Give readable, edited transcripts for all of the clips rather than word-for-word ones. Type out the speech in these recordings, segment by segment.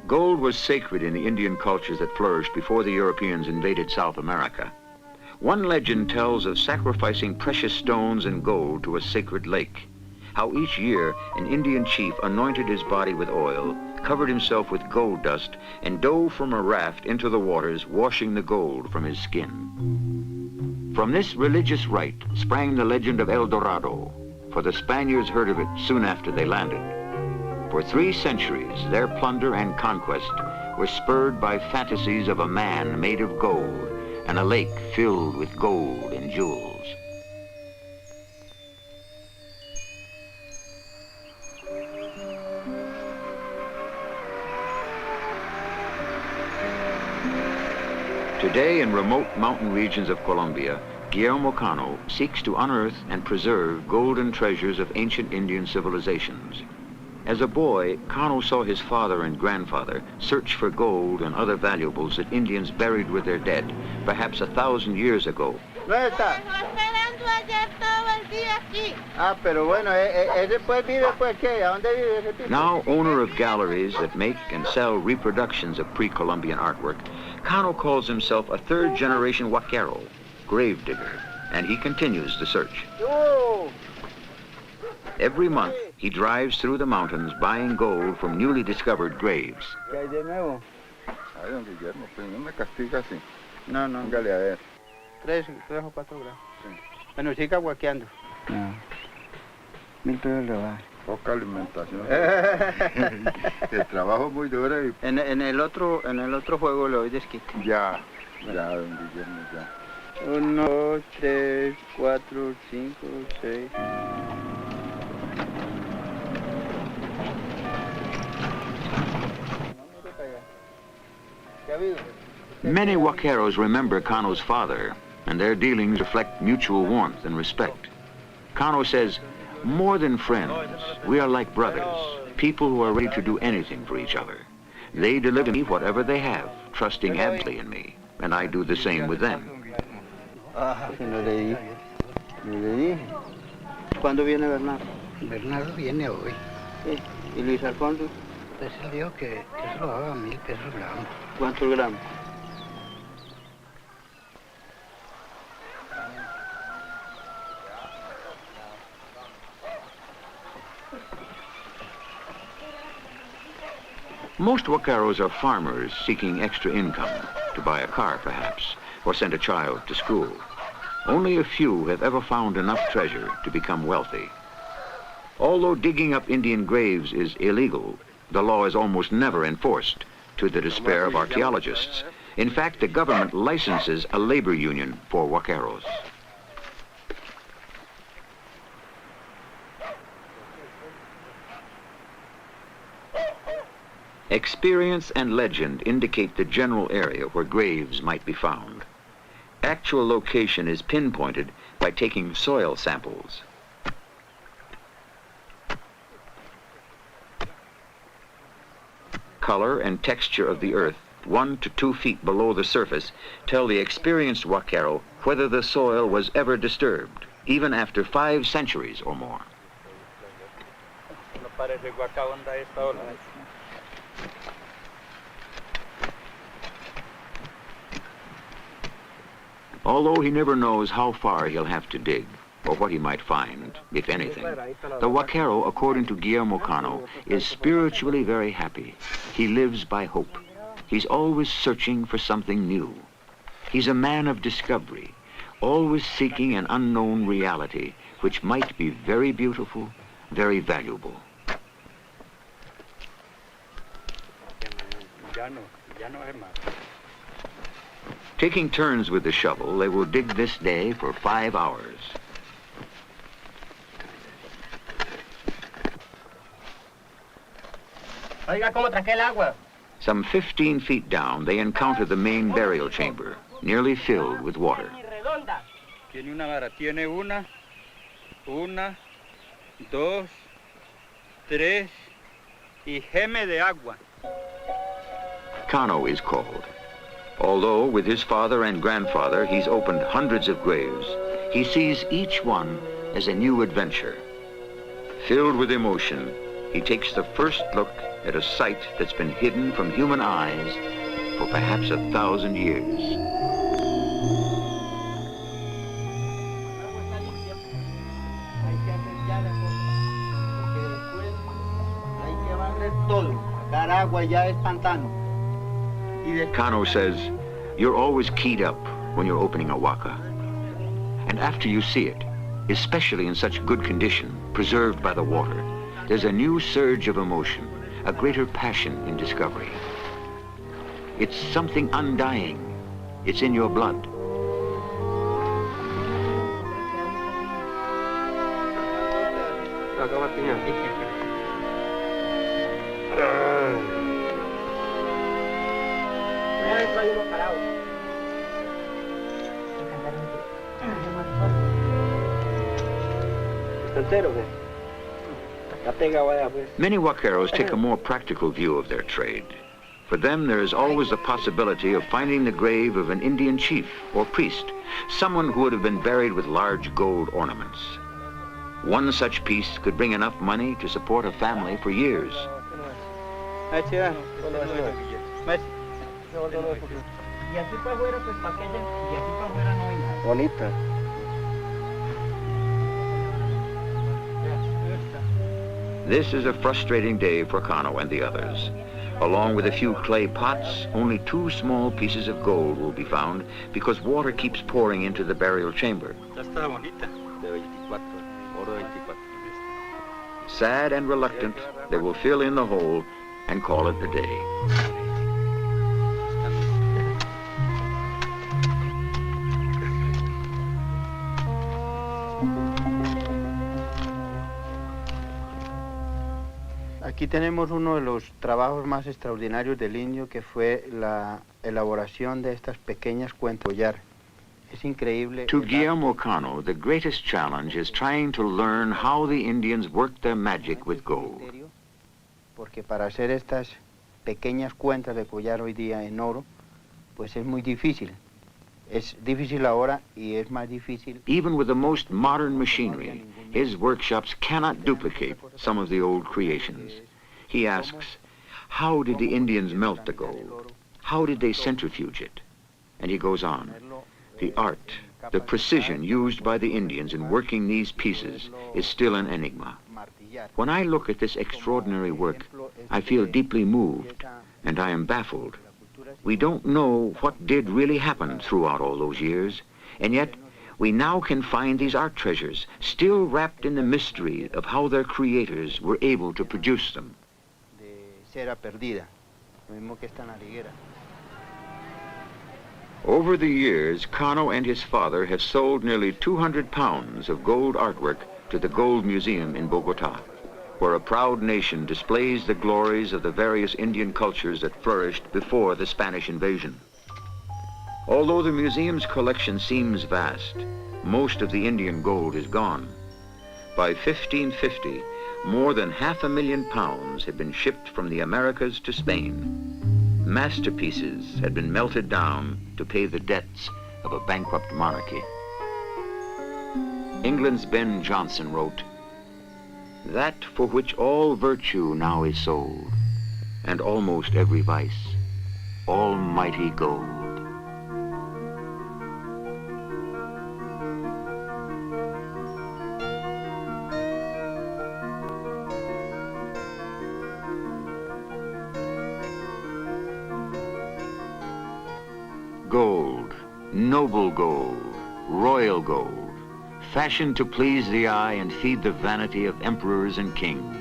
Gold was sacred in the Indian cultures that flourished before the Europeans invaded South America. One legend tells of sacrificing precious stones and gold to a sacred lake. How each year an Indian chief anointed his body with oil, covered himself with gold dust, and dove from a raft into the waters, washing the gold from his skin. From this religious rite sprang the legend of El Dorado, for the Spaniards heard of it soon after they landed. For 3 centuries, their plunder and conquest were spurred by fantasies of a man made of gold and a lake filled with gold and jewels. Today, in remote mountain regions of Colombia, Guillermo Cano seeks to unearth and preserve golden treasures of ancient Indian civilizations. As a boy, Cano saw his father and grandfather search for gold and other valuables that Indians buried with their dead, perhaps 1,000 years ago. Now owner of galleries that make and sell reproductions of pre-Columbian artwork, Cano calls himself a 3rd-generation Huaquero, gravedigger, and he continues the search. Every month, he drives through the mountains buying gold from newly discovered graves. ¿Qué hay de nuevo? Ay, don Guillermo, pues no me castiga así. No, no. Póngale a ver. 3 o 4 gramos. Sí. Bueno, siga guaqueando. No. 1000 pesos le va. Poca alimentación. El trabajo es muy duro y... En el otro juego le doy desquite. Ya, don Guillermo, ya. 1, 2, 3, 4, 5, 6... Many Huaqueros remember Cano's father, and their dealings reflect mutual warmth and respect. Cano says, more than friends, we are like brothers, people who are ready to do anything for each other. They deliver me whatever they have, trusting absolutely in me, and I do the same with them. ¿Cuándo viene Bernardo? Bernardo viene hoy. Sí. ¿Y Luis Alfonso? Pues él dijo que se lo haga a 1000 pesos gramo. ¿Cuántos gramos? Most Huaqueros are farmers seeking extra income, to buy a car perhaps, or send a child to school. Only a few have ever found enough treasure to become wealthy. Although digging up Indian graves is illegal, the law is almost never enforced, to the despair of archaeologists. In fact, the government licenses a labor union for Huaqueros. Experience and legend indicate the general area where graves might be found. Actual location is pinpointed by taking soil samples. Color and texture of the earth, 1 to 2 feet below the surface, tell the experienced Huaquero whether the soil was ever disturbed, even after 5 centuries or more. Although he never knows how far he'll have to dig, or what he might find, if anything, the Huaquero, according to Guillermo Cano, is spiritually very happy. He lives by hope. He's always searching for something new. He's a man of discovery, always seeking an unknown reality, which might be very beautiful, very valuable. Taking turns with the shovel, they will dig this day for 5 hours. Oiga, ¿cómo traje el agua? Some 15 feet down, they encounter the main burial chamber, nearly filled with water. Tiene una vara, tiene una, 2, 3, y geme de agua. Cano is called. Although with his father and grandfather he's opened hundreds of graves, he sees each one as a new adventure. Filled with emotion, he takes the first look at a site that's been hidden from human eyes for perhaps 1,000 years. Cano says, you're always keyed up when you're opening a waka. And after you see it, especially in such good condition, preserved by the water, there's a new surge of emotion, a greater passion in discovery. It's something undying. It's in your blood. Many vaqueros take a more practical view of their trade. For them, there is always the possibility of finding the grave of an Indian chief or priest, someone who would have been buried with large gold ornaments. One such piece could bring enough money to support a family for years. Bonita. This is a frustrating day for Cano and the others. Along with a few clay pots, only 2 small pieces of gold will be found because water keeps pouring into the burial chamber. Sad and reluctant, they will fill in the hole and call it a day. Aquí tenemos uno de los trabajos más extraordinarios del indio, que fue la elaboración de estas pequeñas cuentas de collar. Es increíble. To Guillermo Cano, the greatest challenge is trying to learn how the Indians worked their magic with gold. Porque para hacer estas pequeñas cuentas de collar hoy día en oro, pues es muy difícil. Es difícil ahora y es más difícil. Even with the most modern machinery, his workshops cannot duplicate some of the old creations. He asks, how did the Indians melt the gold? How did they centrifuge it? And he goes on, the art, the precision used by the Indians in working these pieces is still an enigma. When I look at this extraordinary work, I feel deeply moved, and I am baffled. We don't know what did really happen throughout all those years, and yet we now can find these art treasures still wrapped in the mystery of how their creators were able to produce them. Over the years, Cano and his father have sold nearly 200 pounds of gold artwork to the Gold Museum in Bogota, where a proud nation displays the glories of the various Indian cultures that flourished before the Spanish invasion. Although the museum's collection seems vast, most of the Indian gold is gone. By 1550, more than 500,000 pounds had been shipped from the Americas to Spain. Masterpieces had been melted down to pay the debts of a bankrupt monarchy. England's Ben Jonson wrote, "That for which all virtue now is sold, and almost every vice, almighty gold." Gold, noble gold, royal gold, fashioned to please the eye and feed the vanity of emperors and kings.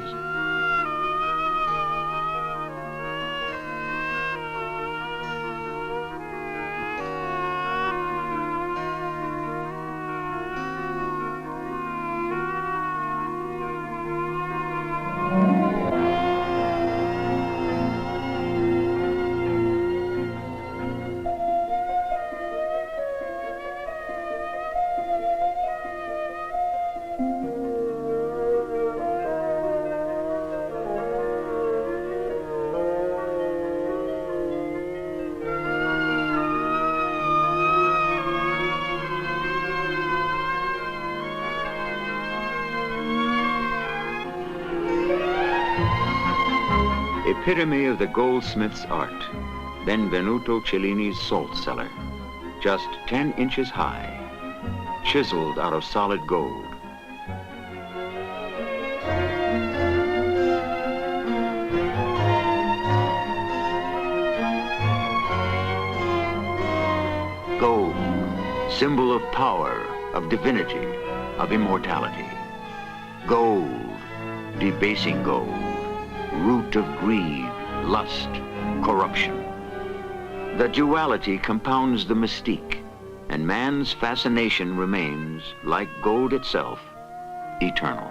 epitome of the goldsmith's art, Benvenuto Cellini's salt cellar, just 10 inches high, chiseled out of solid gold. Gold, symbol of power, of divinity, of immortality. Gold, debasing gold, root of greed, lust, corruption. The duality compounds the mystique, and man's fascination remains, like gold itself, eternal.